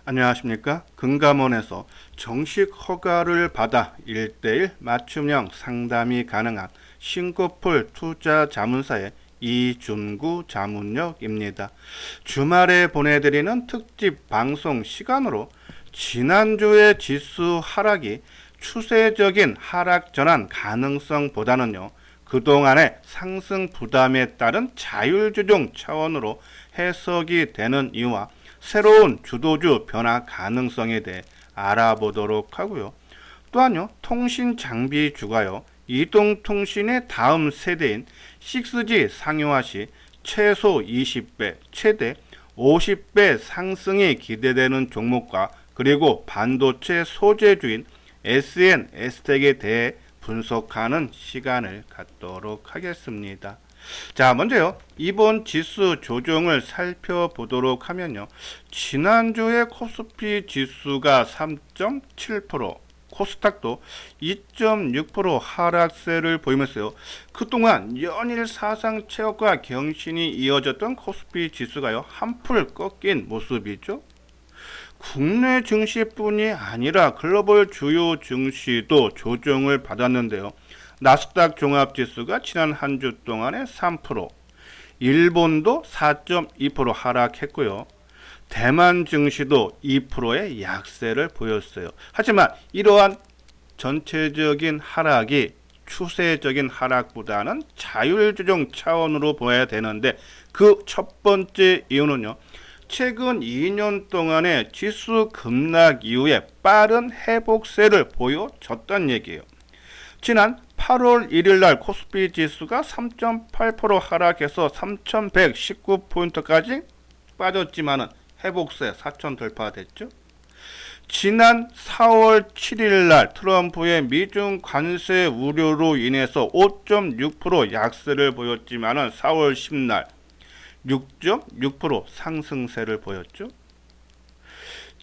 안녕하십니까. 금감원에서 정식 허가를 받아 1:1 맞춤형 상담이 가능한 싱가포르 투자자문사의 이준구 자문역입니다. 주말에 보내드리는 특집 방송 시간으로 지난주의 지수 하락이 추세적인 하락 전환 가능성보다는요, 그동안의 상승 부담에 따른 자율주종 차원으로 해석이 되는 이유와 새로운 주도주 변화 가능성에 대해 알아보도록 하고요. 또한요, 통신 장비 주가요, 이동통신의 다음 세대인 6G 상용화 시 최소 20배, 최대 50배 상승이 기대되는 종목과 그리고 반도체 소재주인 SN, STEC에 대해 분석하는 시간을 갖도록 하겠습니다. 자, 먼저요, 이번 지수 조정을 살펴보도록 하면요, 지난주에 코스피 지수가 3.7%, 코스닥도 2.6% 하락세를 보이면서요, 그동안 연일 사상 최고가 경신이 이어졌던 코스피 지수가요, 한풀 꺾인 모습이죠. 국내 증시뿐이 아니라 글로벌 주요 증시도 조정을 받았는데요. 나스닥 종합지수가 지난 한 주 동안에 3%, 일본도 4.2% 하락했고요. 대만 증시도 2%의 약세를 보였어요. 하지만 이러한 전체적인 하락이 추세적인 하락보다는 자율조정 차원으로 보아야 되는데, 그 첫 번째 이유는요, 최근 2년 동안의 지수 급락 이후에 빠른 회복세를 보여줬다는 얘기예요. 지난 8월 1일 날 코스피 지수가 3.8% 하락해서 3119포인트까지 빠졌지만은 회복세 4천 돌파됐죠. 지난 4월 7일 날 트럼프의 미중 관세 우려로 인해서 5.6% 약세를 보였지만은 4월 10날 6.6% 상승세를 보였죠.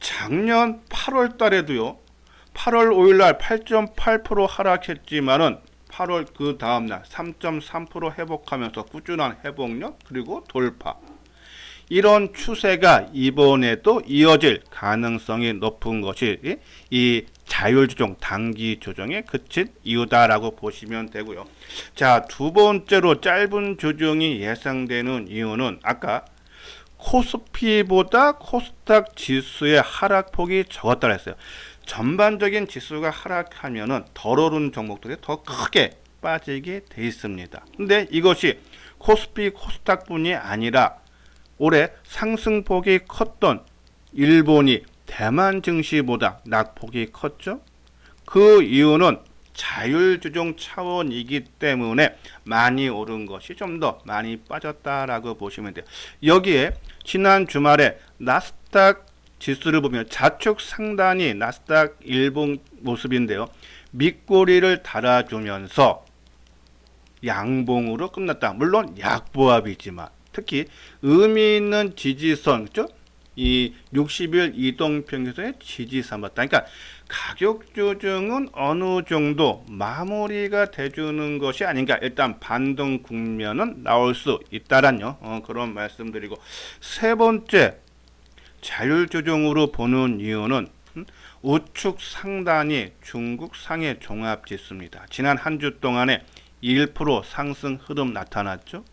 작년 8월 달에도요, 8월 5일 날 8.8% 하락했지만은 8월 그 다음날 3.3% 회복하면서 꾸준한 회복력 그리고 돌파. 이런 추세가 이번에도 이어질 가능성이 높은 것이 이 자율조정 단기 조정에 그친 이유다라고 보시면 되고요. 자, 두 번째로 짧은 조정이 예상되는 이유는 아까 코스피보다 코스닥 지수의 하락폭이 적었다고 했어요. 전반적인 지수가 하락하면은 덜 오른 종목들이 더 크게 빠지게 돼 있습니다. 근데 이것이 코스피, 코스닥뿐이 아니라 올해 상승폭이 컸던 일본이 대만 증시보다 낙폭이 컸죠. 그 이유는 자율주종 차원이기 때문에 많이 오른 것이 좀 더 많이 빠졌다라고 보시면 돼요. 여기에 지난 주말에 나스닥 지수를 보면 좌측 상단이 나스닥 일본 모습인데요. 밑꼬리를 달아주면서 양봉으로 끝났다. 물론 약보합이지만 특히 의미 있는 지지선, 그죠? 이 60일 이동평균선의 지지선 맞다. 그러니까 가격 조정은 어느 정도 마무리가 돼주는 것이 아닌가. 일단 반등 국면은 나올 수 있다란요. 그런 말씀드리고, 세 번째 자율조정으로 보는 이유는 우측 상단이 중국 상해 종합지수입니다. 지난 한 주 동안에 1% 상승 흐름 나타났죠.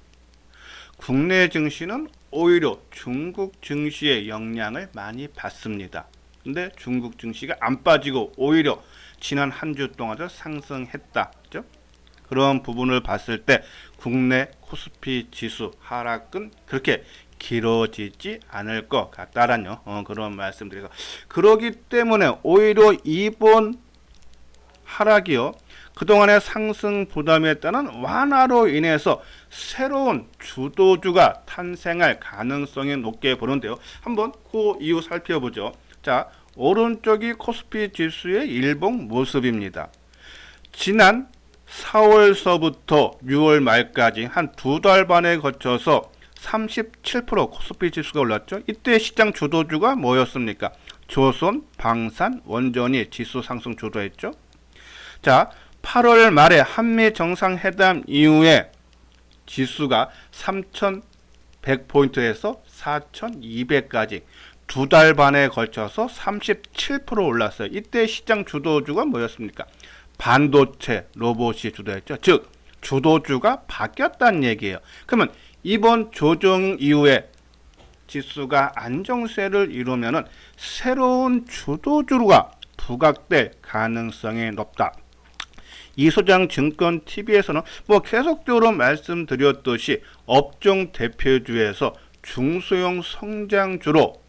국내 증시는 오히려 중국 증시의 영향을 많이 받습니다. 근데 중국 증시가 안 빠지고 오히려 지난 한 주 동안 상승했다. 그죠? 그런 부분을 봤을 때 국내 코스피 지수 하락은 그렇게 길어지지 않을 것 같다라는 그런 말씀드려서, 그러기 때문에 오히려 이번 하락이요, 그동안의 상승 부담에 따른 완화로 인해서 새로운 주도주가 탄생할 가능성이 높게 보는데요. 한번 그 이유 살펴보죠. 자, 오른쪽이 코스피 지수의 일봉 모습입니다. 지난 4월서부터 6월 말까지 한 두 달 반에 거쳐서 37% 코스피 지수가 올랐죠. 이때 시장 주도주가 뭐였습니까? 조선, 방산, 원전이 지수 상승 주도했죠. 자, 8월 말에 한미 정상회담 이후에 지수가 3,100포인트에서 4,200까지 2달 반에 걸쳐서 37% 올랐어요. 이때 시장 주도주가 뭐였습니까? 반도체, 로봇이 주도했죠. 즉 주도주가 바뀌었다는 얘기예요. 그러면 이번 조정 이후에 지수가 안정세를 이루면은 새로운 주도주가 부각될 가능성이 높다. 이소장 증권 TV에서는 뭐 계속적으로 말씀드렸듯이 업종 대표주에서 중소형 성장주로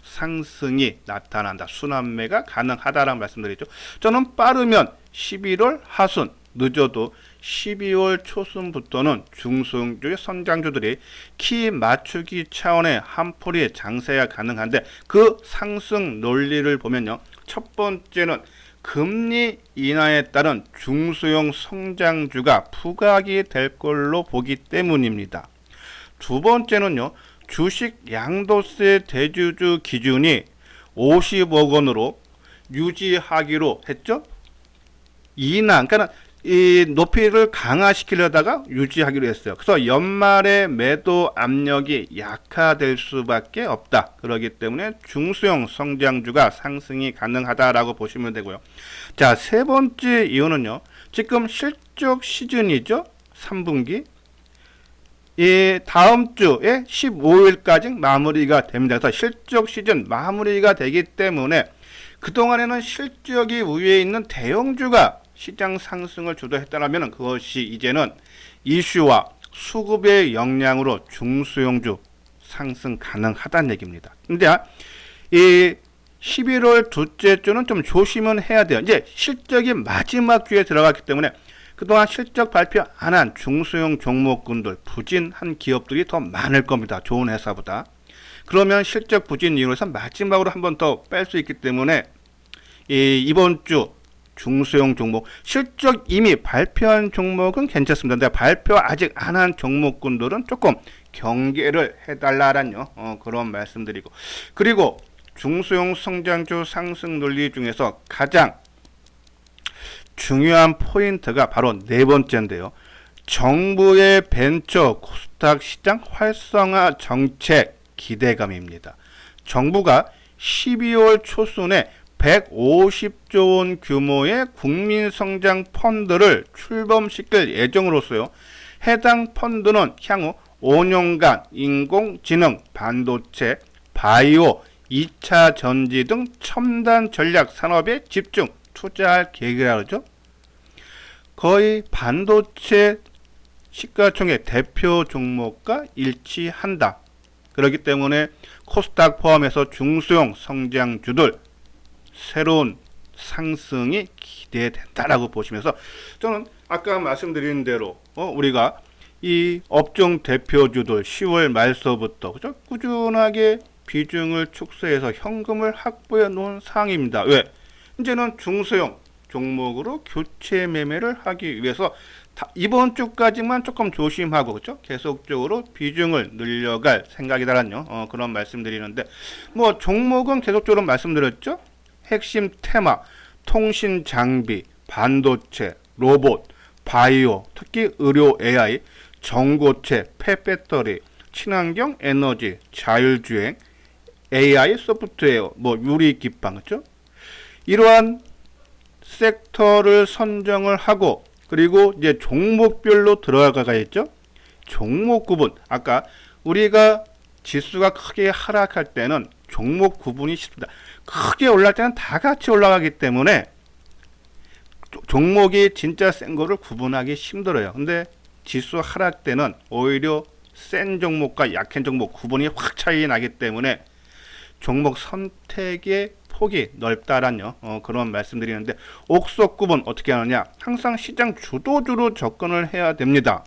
상승이 나타난다. 순환매가 가능하다라는 말씀드리죠. 저는 빠르면 11월 하순, 늦어도 12월 초순부터는 중소형주의 성장주들이 키 맞추기 차원의 한풀이 장세가 가능한데 그 상승 논리를 보면요. 첫 번째는 금리 인하에 따른 중소형 성장주가 부각이 될 걸로 보기 때문입니다. 두 번째는요. 주식 양도세 대주주 기준이 50억 원으로 유지하기로 했죠. 인하, 그러니까 이 높이를 강화시키려다가 유지하기로 했어요. 그래서 연말에 매도 압력이 약화될 수밖에 없다. 그렇기 때문에 중소형 성장주가 상승이 가능하다라고 보시면 되고요. 자, 세 번째 이유는요. 지금 실적 시즌이죠. 3분기. 이 다음 주에 15일까지 마무리가 됩니다. 그래서 실적 시즌 마무리가 되기 때문에 그동안에는 실적이 위에 있는 대형주가 시장 상승을 주도했다면 그것이 이제는 이슈와 수급의 영향으로 중소형주 상승 가능하다는 얘기입니다. 근데 이 11월 둘째 주는 좀 조심은 해야 돼요. 이제 실적이 마지막 주에 들어갔기 때문에 그동안 실적 발표 안 한 중소형 종목군들, 부진한 기업들이 더 많을 겁니다. 좋은 회사보다. 그러면 실적 부진 이유로 해서 마지막으로 한 번 더 뺄 수 있기 때문에 이번 주 중소형 종목, 실적 이미 발표한 종목은 괜찮습니다. 근데 발표 아직 안 한 종목군들은 조금 경계를 해달라는 그런 말씀드리고, 그리고 중소형 성장주 상승 논리 중에서 가장 중요한 포인트가 바로 네 번째인데요. 정부의 벤처 코스닥 시장 활성화 정책 기대감입니다. 정부가 12월 초순에 150조 원 규모의 국민성장 펀드를 출범시킬 예정으로서요. 해당 펀드는 향후 5년간 인공지능, 반도체, 바이오, 2차 전지 등 첨단 전략 산업에 집중 투자할 계획이라고 하죠. 거의 반도체 시가총액 대표 종목과 일치한다. 그렇기 때문에 코스닥 포함해서 중소형 성장주들 새로운 상승이 기대된다라고 보시면서 저는 아까 말씀드린 대로 우리가 이 업종 대표주들 10월 말서부터 그죠? 꾸준하게 비중을 축소해서 현금을 확보해 놓은 상황입니다. 왜? 이제는 중소형 종목으로 교체 매매를 하기 위해서 이번 주까지만 조금 조심하고 그렇죠? 계속적으로 비중을 늘려갈 생각이다라는 그런 말씀드리는데 뭐 종목은 계속적으로 말씀드렸죠. 핵심 테마, 통신 장비, 반도체, 로봇, 바이오, 특히 의료 AI, 전고체, 폐배터리, 친환경 에너지, 자율주행, AI 소프트웨어, 뭐 유리 기판 그렇죠? 이러한 섹터를 선정을 하고 그리고 이제 종목별로 들어가가 있죠. 종목 구분. 아까 우리가 지수가 크게 하락할 때는 종목 구분이 쉽습니다. 크게 올라갈 때는 다 같이 올라가기 때문에 종목이 진짜 센 거를 구분하기 힘들어요. 근데 지수 하락 때는 오히려 센 종목과 약한 종목 구분이 확 차이 나기 때문에 종목 선택의 폭이 넓다라는 그런 말씀드리는데 옥석 구분 어떻게 하느냐? 항상 시장 주도주로 접근을 해야 됩니다.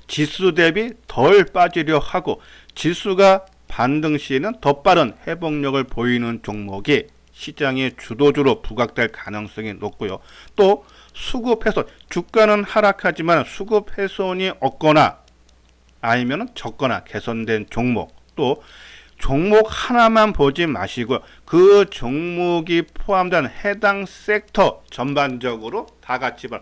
지수 대비 덜 빠지려 하고 지수가 반등 시에는 더 빠른 회복력을 보이는 종목이 시장의 주도주로 부각될 가능성이 높고요. 또 수급 훼손, 주가는 하락하지만 수급 훼손이 없거나 아니면 적거나 개선된 종목, 또 종목 하나만 보지 마시고 그 종목이 포함된 해당 섹터 전반적으로 다 같이 봐.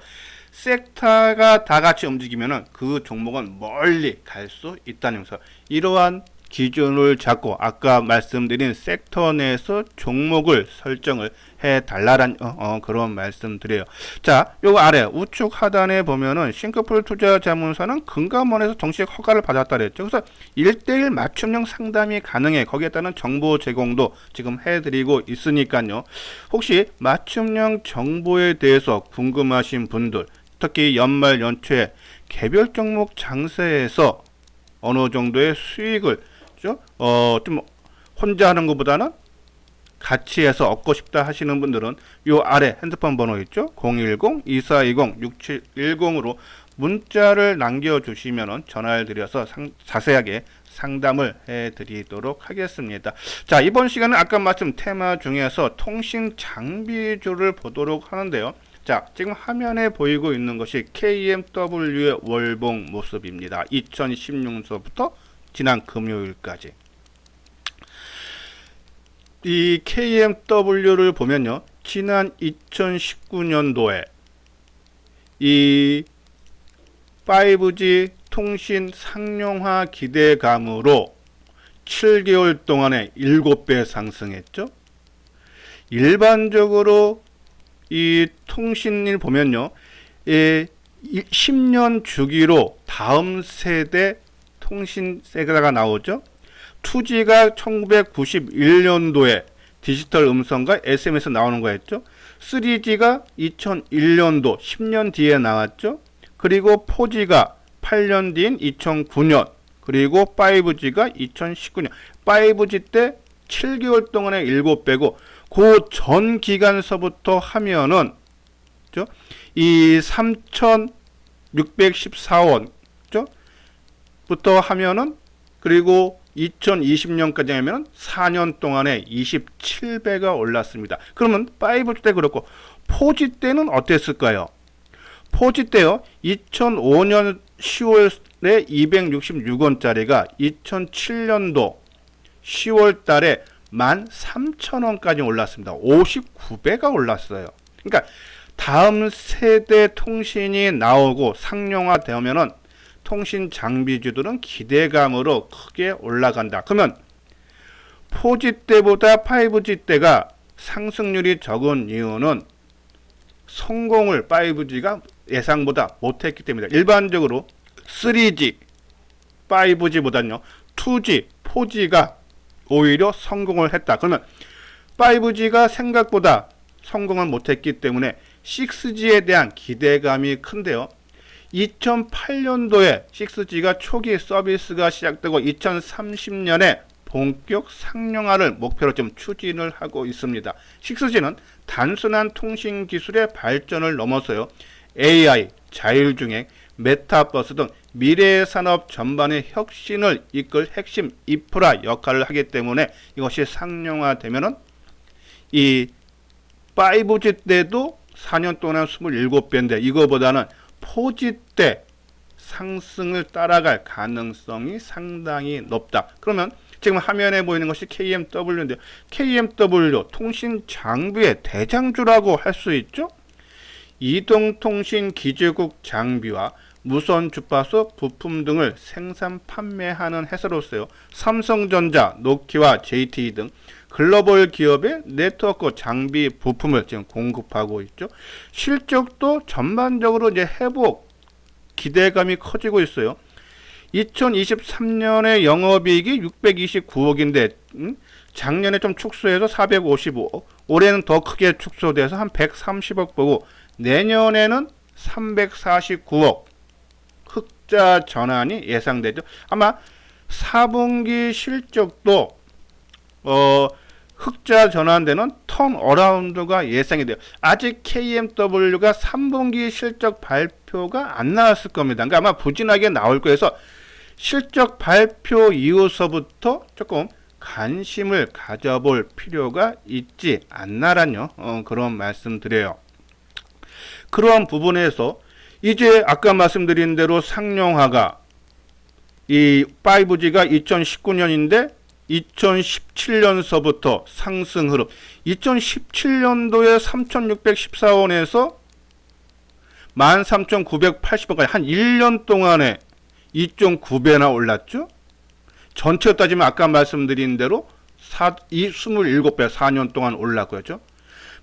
섹터가 다 같이 움직이면은 그 종목은 멀리 갈 수 있다는 점에서 이러한 기준을 잡고 아까 말씀드린 섹터 내에서 종목을 설정을 해 달라란 그런 말씀드려요. 자, 요 아래 우측 하단에 보면은 싱크풀 투자 자문사는 금감원에서 정식 허가를 받았다 그랬죠. 그래서 1대1 맞춤형 상담이 가능해. 거기에 따른 정보 제공도 지금 해드리고 있으니까요. 혹시 맞춤형 정보에 대해서 궁금하신 분들, 특히 연말 연초에 개별 종목 장세에서 어느 정도의 수익을 좀 혼자 하는 것보다는 같이 해서 얻고 싶다 하시는 분들은 요 아래 핸드폰 번호 있죠? 010-2420-6710으로 문자를 남겨주시면 전화를 드려서 자세하게 상담을 해드리도록 하겠습니다. 자, 이번 시간은 아까 말씀 테마 중에서 통신 장비주를 보도록 하는데요. 자, 지금 화면에 보이고 있는 것이 KMW의 월봉 모습입니다. 2016년서부터 지난 금요일까지. 이 KMW를 보면요, 지난 2019년도에 이 5G 통신 상용화 기대감으로 7개월 동안에 7배 상승했죠. 일반적으로 이 통신을 보면요, 10년 주기로 다음 세대 통신 세대가 나오죠. 2G가 1991년도에 디지털 음성과 SMS 나오는 거였죠. 3G가 2001년도 10년 뒤에 나왔죠. 그리고 4G가 8년 뒤인 2009년, 그리고 5G가 2019년. 5G 때 7개월 동안에 7배고 그 전 기간서부터 하면은 이 3,614원 부터 하면은, 그리고 2020년까지 하면 4년 동안에 27배가 올랐습니다. 그러면 5G 때 그렇고 4G 때는 어땠을까요? 4G 때요, 2005년 10월에 266원짜리가 2007년도 10월 달에 13,000원까지 올랐습니다. 59배가 올랐어요. 그러니까 다음 세대 통신이 나오고 상용화 되면은 통신 장비주들은 기대감으로 크게 올라간다. 그러면 4G 때보다 5G 때가 상승률이 적은 이유는 성공을 5G가 예상보다 못했기 때문이다. 일반적으로 3G, 5G보다는요 2G, 4G가 오히려 성공을 했다. 그러면 5G가 생각보다 성공을 못했기 때문에 6G에 대한 기대감이 큰데요. 2008년도에 6G가 초기 서비스가 시작되고 2030년에 본격 상용화를 목표로 좀 추진을 하고 있습니다. 6G는 단순한 통신 기술의 발전을 넘어서요, AI, 자율주행, 메타버스 등 미래의 산업 전반의 혁신을 이끌 핵심 인프라 역할을 하기 때문에 이것이 상용화되면은 이 5G 때도 4년 동안 27배인데 이거보다는 4G 때 상승을 따라갈 가능성이 상당히 높다. 그러면 지금 화면에 보이는 것이 KMW인데요. KMW 통신 장비의 대장주라고 할 수 있죠. 이동통신 기지국 장비와 무선 주파수 부품 등을 생산 판매하는 회사로서요, 삼성전자, 노키아, JT 등 글로벌 기업의 네트워크 장비 부품을 지금 공급하고 있죠. 실적도 전반적으로 이제 회복 기대감이 커지고 있어요. 2023년에 영업이익이 629억인데 작년에 좀 축소해서 455억, 올해는 더 크게 축소돼서 한 130억 보고 내년에는 349억 흑자 전환이 예상되죠. 아마 4분기 실적도 흑자 전환되는 턴어라운드가 예상이 돼요. 아직 KMW가 3분기 실적 발표가 안 나왔을 겁니다. 그러니까 아마 부진하게 나올 거여서 실적 발표 이후서부터 조금 관심을 가져볼 필요가 있지 않나라뇨. 그런 말씀 드려요. 그러한 부분에서 이제 아까 말씀드린 대로 상용화가 이 5G가 2019년인데 2017년서부터 상승 흐름, 2017년도에 3,614원에서 13,980원까지 한 1년 동안에 2.9배나 올랐죠. 전체로 따지면 아까 말씀드린 대로 27배 4년 동안 올랐고요. 그렇죠?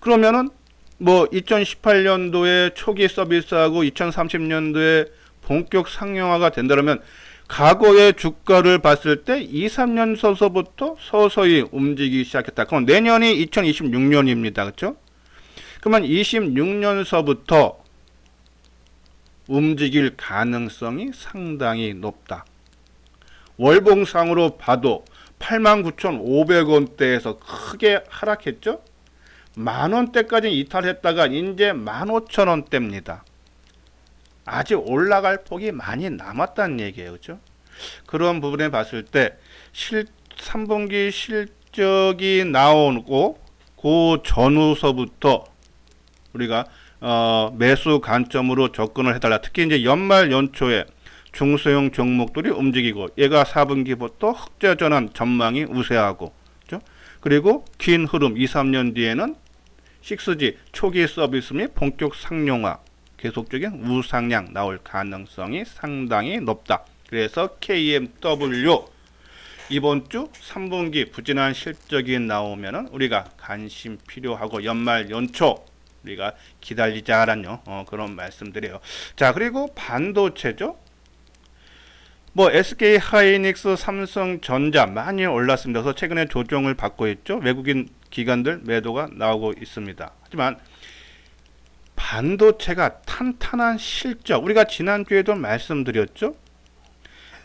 그러면은 뭐 2018년도에 초기 서비스하고 2030년도에 본격 상용화가 된다면 과거의 주가를 봤을 때 2, 3년 서서부터 서서히 움직이기 시작했다. 그럼 내년이 2026년입니다. 그렇죠? 그러면 26년서부터 움직일 가능성이 상당히 높다. 월봉상으로 봐도 89,500원대에서 크게 하락했죠? 만원대까지 이탈했다가 이제 15,000원대입니다. 아직 올라갈 폭이 많이 남았다는 얘기예요. 그렇죠? 그런 부분에 봤을 때 3분기 실적이 나오고 그 전후서부터 우리가 매수 관점으로 접근을 해달라. 특히 이제 연말 연초에 중소형 종목들이 움직이고 얘가 4분기부터 흑자 전환 전망이 우세하고 그렇죠? 그리고 긴 흐름 2, 3년 뒤에는 6G 초기 서비스 및 본격 상용화 계속적인 우상향 나올 가능성이 상당히 높다. 그래서 KMW 이번 주 3분기 부진한 실적이 나오면은 우리가 관심 필요하고 연말 연초 우리가 기다리자라는 그런 말씀드려요. 자, 그리고 반도체죠. 뭐 SK 하이닉스, 삼성전자 많이 올랐습니다. 그래서 최근에 조정을 받고 있죠. 외국인 기관들 매도가 나오고 있습니다. 하지만 반도체가 탄탄한 실적, 우리가 지난주에도 말씀드렸죠.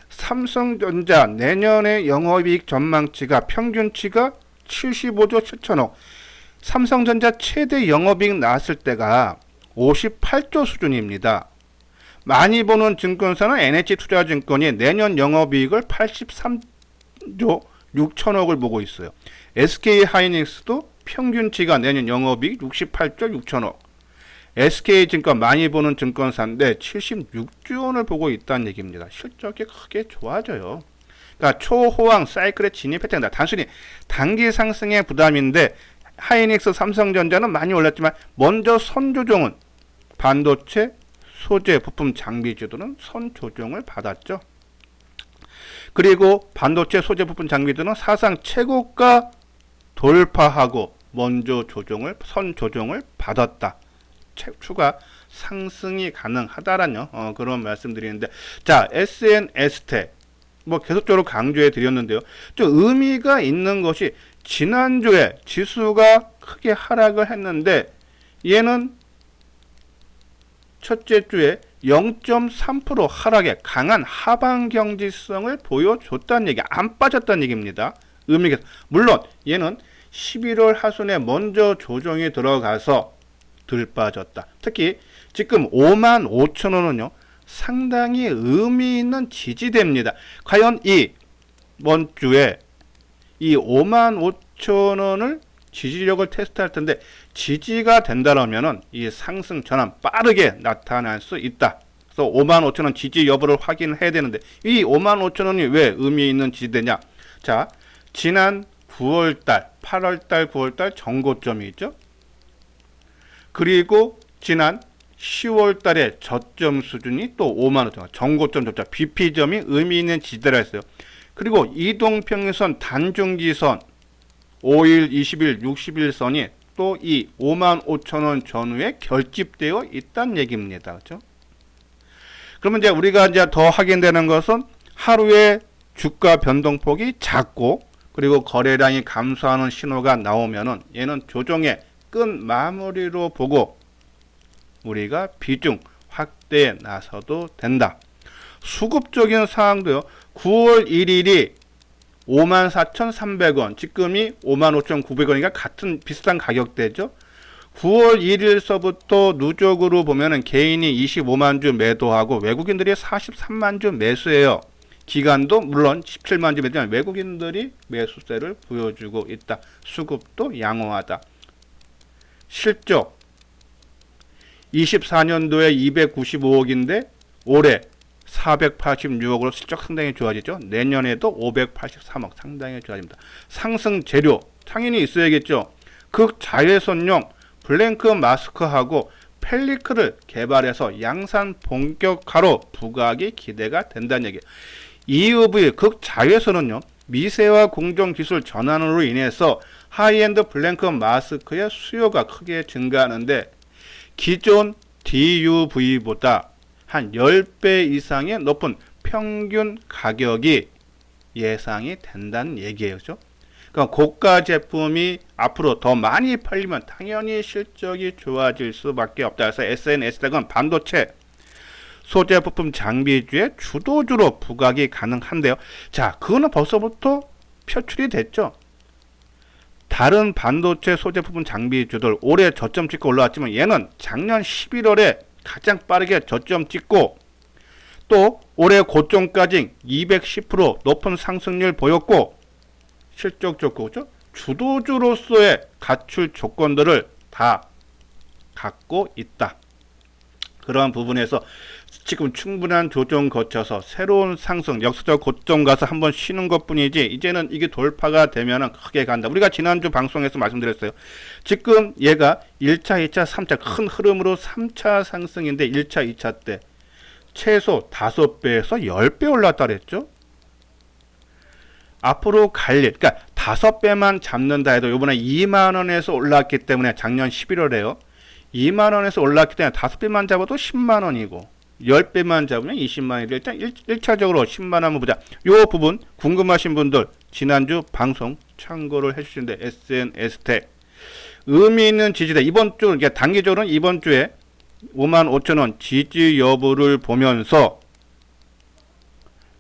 삼성전자 내년의 영업이익 전망치가 평균치가 75조 7천억. 삼성전자 최대 영업이익 나왔을 때가 58조 수준입니다. 많이 보는 증권사는 NH투자증권이 내년 영업이익을 83조 6천억을 보고 있어요. SK하이닉스도 평균치가 내년 영업이익 68조 6천억. SK증권 많이 보는 증권사인데 76조 원을 보고 있다는 얘기입니다. 실적이 크게 좋아져요. 그러니까 초호황 사이클에 진입했다. 된다. 단순히 단기 상승의 부담인데 하이닉스, 삼성전자는 많이 올랐지만 먼저 선조정은 반도체, 소재, 부품, 장비주들은 선조정을 받았죠. 그리고 반도체, 소재, 부품, 장비들은 사상 최고가 돌파하고 먼저 선조정을 받았다. 추가 상승이 가능하다라는 그런 말씀드리는데, 자, SNS텍 뭐 계속적으로 강조해 드렸는데요. 좀 의미가 있는 것이 지난주에 지수가 크게 하락을 했는데 얘는 첫째 주에 0.3% 하락의 강한 하방 경직성을 보여줬다는 얘기, 안 빠졌다는 얘기입니다. 의미가 물론 얘는 11월 하순에 먼저 조정이 들어가서 덜 빠졌다. 특히 지금 55,000원은요 상당히 의미 있는 지지대입니다. 과연 이번 주에 이 55,000원을 지지력을 테스트할 텐데 지지가 된다면은 이 상승 전환 빠르게 나타날 수 있다. 그래서 55,000원 지지 여부를 확인해야 되는데 이 55,000원이 왜 의미 있는 지지대냐? 자, 지난 9월달, 8월달, 9월달 정고점이 있죠. 그리고 지난 10월달에 저점 수준이 또 55,000원, 정고점 저점, BP점이 의미 있는 지지대라 했어요. 그리고 이동평균선, 단중기선, 5일, 20일, 60일선이 또 이 55,000원 전후에 결집되어 있다는 얘기입니다. 그렇죠? 그러면 이제 우리가 이제 더 확인되는 것은 하루에 주가 변동폭이 작고 그리고 거래량이 감소하는 신호가 나오면은 얘는 조정의 끝 마무리로 보고 우리가 비중 확대에 나서도 된다. 수급적인 사항도요. 9월 1일이 54,300원, 지금이 55,900원이니까 같은 비슷한 가격대죠. 9월 1일서부터 누적으로 보면은 개인이 25만 주 매도하고 외국인들이 43만 주 매수해요. 기간도 물론 17만 주 매도지만 외국인들이 매수세를 보여주고 있다. 수급도 양호하다. 실적 24년도에 295억인데 올해 486억으로 실적 상당히 좋아지죠. 내년에도 583억 상당히 좋아집니다. 상승 재료 당연히 있어야겠죠. 극자외선용 블랭크 마스크하고 펠리크를 개발해서 양산 본격화로 부각이 기대가 된다는 얘기예요. EUV 극자외선은요, 미세화 공정 기술 전환으로 인해서 하이엔드 블랭크 마스크의 수요가 크게 증가하는데 기존 DUV보다 한 10배 이상의 높은 평균 가격이 예상이 된다는 얘기예요. 그죠? 그러니까 고가 제품이 앞으로 더 많이 팔리면 당연히 실적이 좋아질 수밖에 없다. 그래서 SNS닥은 반도체 소재 부품 장비주의 주도주로 부각이 가능한데요. 자, 그거는 벌써부터 표출이 됐죠. 다른 반도체 소재 부품 장비주들 올해 저점 찍고 올라왔지만 얘는 작년 11월에 가장 빠르게 저점 찍고 또 올해 고점까지 210% 높은 상승률 보였고 실적 좋고 그렇죠? 주도주로서의 가출 조건들을 다 갖고 있다. 그러한 부분에서 지금 충분한 조정 거쳐서 새로운 상승, 역사적 고점 가서 한번 쉬는 것 뿐이지 이제는 이게 돌파가 되면 크게 간다. 우리가 지난주 방송에서 말씀드렸어요. 지금 얘가 1차, 2차, 3차 큰 흐름으로 3차 상승인데 1차, 2차 때 최소 5배에서 10배 올랐다 그랬죠. 앞으로 갈 일, 그러니까 5배만 잡는다 해도 이번에 2만원에서 올랐기 때문에 작년 11월에요. 2만원에서 올랐기 때문에 5배만 잡아도 10만원이고 10배만 잡으면 20만원이고 일단 1차적으로 10만원 한번 보자. 요 부분 궁금하신 분들 지난주 방송 참고를 해주시는데 SNS텍 의미 있는 지지대 이번 주 그러니까 단기적으로는 이번 주에 55,000원 지지 여부를 보면서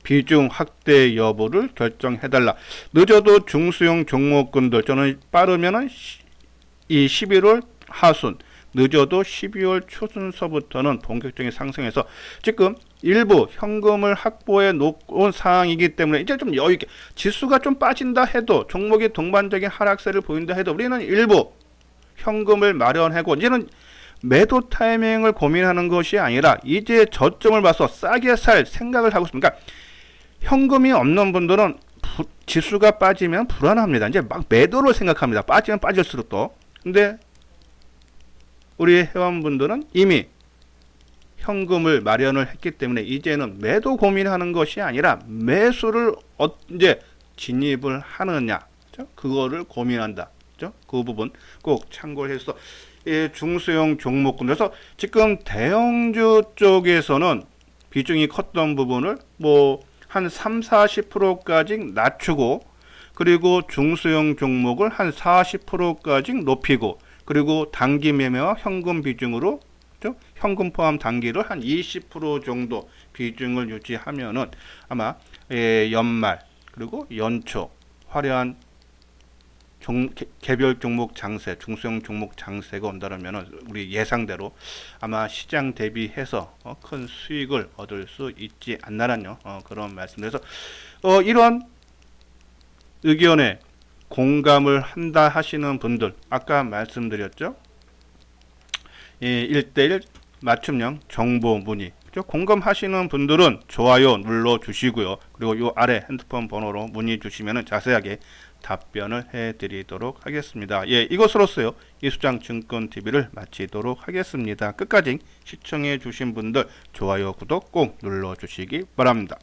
비중 확대 여부를 결정해달라. 늦어도 중수용 종목군들 저는 빠르면은 이 11월 하순 늦어도 12월 초순서부터는 본격적인 상승해서 지금 일부 현금을 확보해 놓은 상황이기 때문에 이제 좀 여유있게 지수가 좀 빠진다 해도 종목이 동반적인 하락세를 보인다 해도 우리는 일부 현금을 마련하고 이제는 매도 타이밍을 고민하는 것이 아니라 이제 저점을 봐서 싸게 살 생각을 하고 있습니다. 그러니까 현금이 없는 분들은 지수가 빠지면 불안합니다. 이제 막 매도를 생각합니다. 빠지면 빠질수록 또. 근데 우리 회원분들은 이미 현금을 마련을 했기 때문에 이제는 매도 고민하는 것이 아니라 매수를 언제 진입을 하느냐, 그렇죠? 그거를 고민한다. 그렇죠? 그 부분 꼭 참고를 해서 중소형 종목군 그래서 지금 대형주 쪽에서는 비중이 컸던 부분을 뭐 한 3, 40%까지 낮추고 그리고 중소형 종목을 한 40%까지 높이고 그리고 단기 매매와 현금 비중으로 그렇죠? 현금 포함 단기를 한 20% 정도 비중을 유지하면은 아마 연말 그리고 연초 화려한 개별 종목 장세, 중소형 종목 장세가 온다면 우리 예상대로 아마 시장 대비해서 큰 수익을 얻을 수 있지 않나라는 그런 말씀드려서 이런 의견에 공감을 한다 하시는 분들 아까 말씀드렸죠. 1대1 맞춤형 정보 문의 공감하시는 분들은 좋아요 눌러 주시고요. 그리고 요 아래 핸드폰 번호로 문의 주시면 자세하게 답변을 해드리도록 하겠습니다. 이것으로서요 이수장 증권TV를 마치도록 하겠습니다. 끝까지 시청해 주신 분들 좋아요 구독 꼭 눌러 주시기 바랍니다.